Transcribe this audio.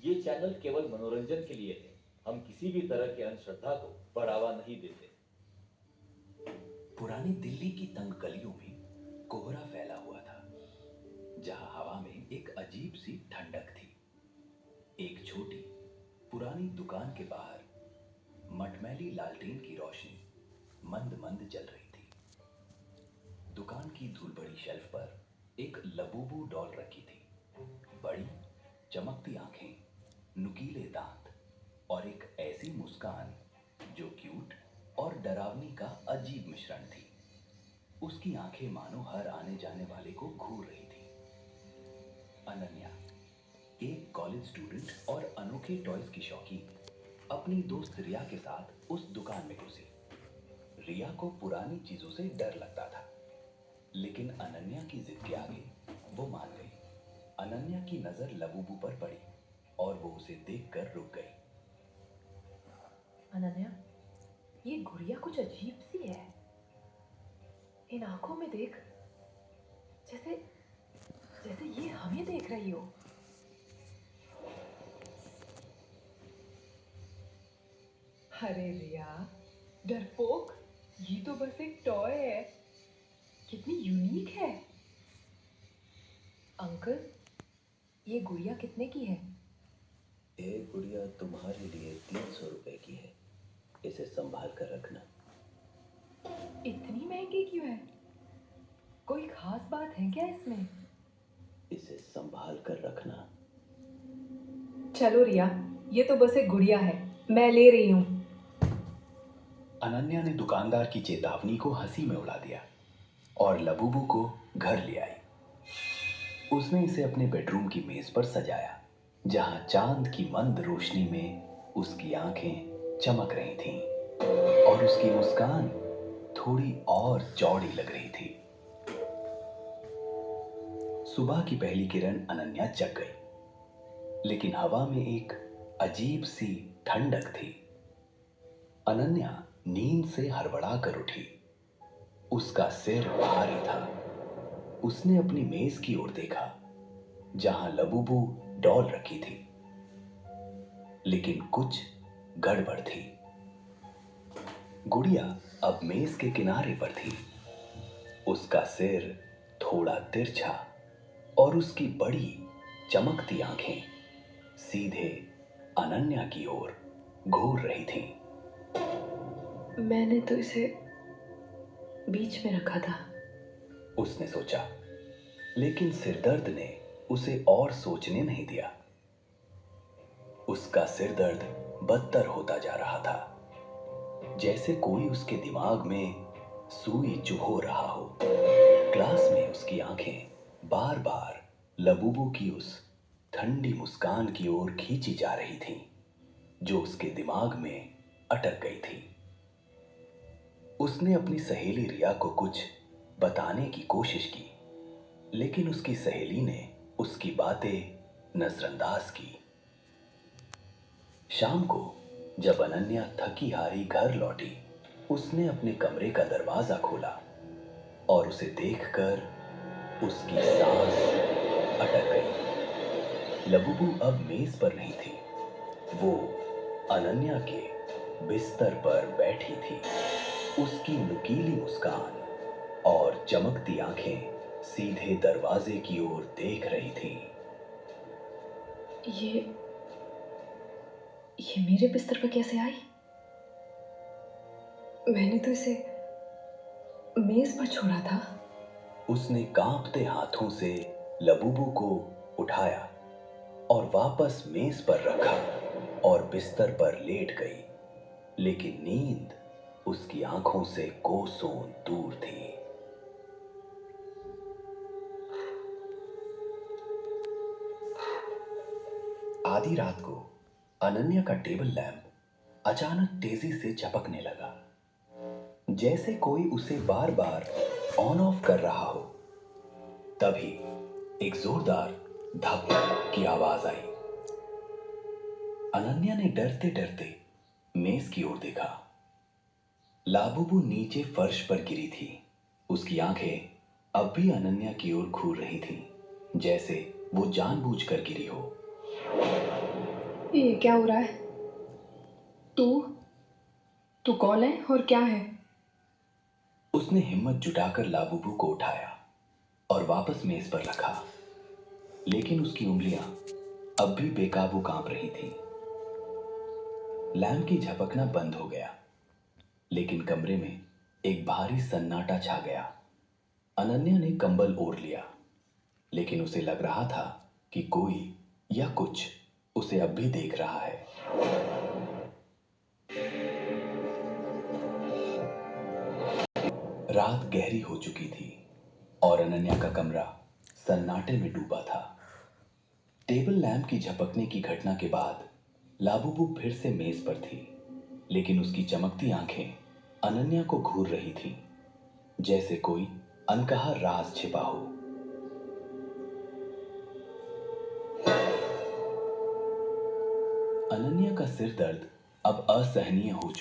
ये चैनल केवल मनोरंजन के लिए है। हम किसी भी तरह की अंधश्रद्धा को बढ़ावा नहीं देते। पुरानी दिल्ली की तंग गलियों में कोहरा फैला हुआ था, जहां हवा में एक अजीब सी ठंडक थी। एक छोटी पुरानी दुकान के बाहर मटमैली लालटेन की रोशनी मंद मंद जल रही थी। दुकान की धूल भरी शेल्फ पर एक लबूबू डॉल रखी थी। बड़ी चमकती आंखें, नुकीले दांत और एक ऐसी मुस्कान जो क्यूट और डरावनी का अजीब मिश्रण थी। उसकी आंखें मानो हर आने जाने वाले को घूर रही थी। अनन्या, एक कॉलेज स्टूडेंट और अनोखे टॉयज की शौकीन, अपनी दोस्त रिया के साथ उस दुकान में घुसी। रिया को पुरानी चीजों से डर लगता था, लेकिन अनन्या की जिद के आगे वो मान गई। अनन्या की नजर लबूबू पर पड़ी और वो उसे देखकर रुक गई। अनन्या, ये गुड़िया कुछ अजीब सी है। इन आंखों में देख, जैसे जैसे ये हमें देख रही हो। अरे रिया, डरपोक, ये तो बस एक टॉय है। कितनी यूनिक है। अंकल, ये गुड़िया कितने की है? ये गुड़िया तुम्हारे लिए 300 रुपए की है। इसे संभाल कर रखना। इतनी महंगी क्यों है? कोई खास बात है क्या इसमें? इसे संभाल कर रखना। चलो रिया, ये तो बस एक गुड़िया है, मैं ले रही हूँ। अनन्या ने दुकानदार की चेतावनी को हंसी में उड़ा दिया और लबूबू को घर ले आई। उसने इसे अपने बेडरूम की मेज पर सजाया, जहां चांद की मंद रोशनी में उसकी आंखें चमक रही थीं और उसकी मुस्कान थोड़ी और चौड़ी लग रही थी। सुबह की पहली किरण अनन्या जग गई, लेकिन हवा में एक अजीब सी ठंडक थी। अनन्या नींद से हड़बड़ा कर उठी। उसका सिर भारी था। उसने अपनी मेज की ओर देखा, जहां लबूबू डॉल रखी थी, लेकिन कुछ गड़बड़ थी। गुड़िया अब मेज के किनारे पर थी। उसका सिर थोड़ा तिरछा और उसकी बड़ी चमकती आंखें सीधे अनन्या की ओर घूर रही थीं। मैंने तो इसे बीच में रखा था, उसने सोचा, लेकिन सिरदर्द ने उसे और सोचने नहीं दिया। उसका सिरदर्द बदतर होता जा रहा था, जैसे कोई उसके दिमाग में सुई चुभो रहा हो। क्लास में उसकी आंखें बार बार लबूबू की उस ठंडी मुस्कान की ओर खींची जा रही थीं, जो उसके दिमाग में अटक गई थी। उसने अपनी सहेली रिया को कुछ बताने की कोशिश की, लेकिन उसकी सहेली ने उसकी बातें नजरअंदाज की। शाम को जब अनन्या थकी हारी घर लौटी, उसने अपने कमरे का दरवाजा खोला और उसे देखकर उसकी सांस अटक गई। लबूबू अब मेज पर नहीं थी, वो अनन्या के बिस्तर पर बैठी थी। उसकी नुकीली मुस्कान और चमकती आंखें सीधे दरवाजे की ओर देख रही थीं। ये मेरे बिस्तर पर कैसे आई? मैंने तो इसे मेज पर छोड़ा था। उसने कांपते हाथों से लबूबू को उठाया और वापस मेज पर रखा और बिस्तर पर लेट गई, लेकिन नींद उसकी आंखों से कोसों दूर थी। आधी रात को अनन्या का टेबल लैंप अचानक तेजी से झपकने लगा, जैसे कोई उसे बार बार ऑन ऑफ कर रहा हो। तभी एक जोरदार धप की आवाज आई। अनन्या ने डरते डरते मेज की ओर देखा। लाबूबू नीचे फर्श पर गिरी थी। उसकी आंखें अब भी अनन्या की ओर घूर रही थीं, जैसे वो जानबूझकर गिरी हो। ये क्या हो रहा है? तू तू कौन है और क्या है? उसने हिम्मत जुटाकर लाबुबू को उठाया और वापस मेज पर रखा, लेकिन उसकी उंगलियां अब भी बेकाबू कांप रही थीं। लैम्प की झपकना बंद हो गया, लेकिन कमरे में एक भारी सन्नाटा छा गया। अनन्या ने कंबल ओढ़ लिया, लेकिन उसे लग रहा था कि कोई या कुछ उसे अब भी देख रहा है। रात गहरी हो चुकी थी और अनन्या का कमरा सन्नाटे में डूबा था। टेबल लैंप की झपकने की घटना के बाद लाबुबू फिर से मेज पर थी, लेकिन उसकी चमकती आंखें अनन्या को घूर रही थीं, जैसे कोई अनकहा राज छिपा हो। अनन्या का सिर दर्द अब असहनीय हो चुका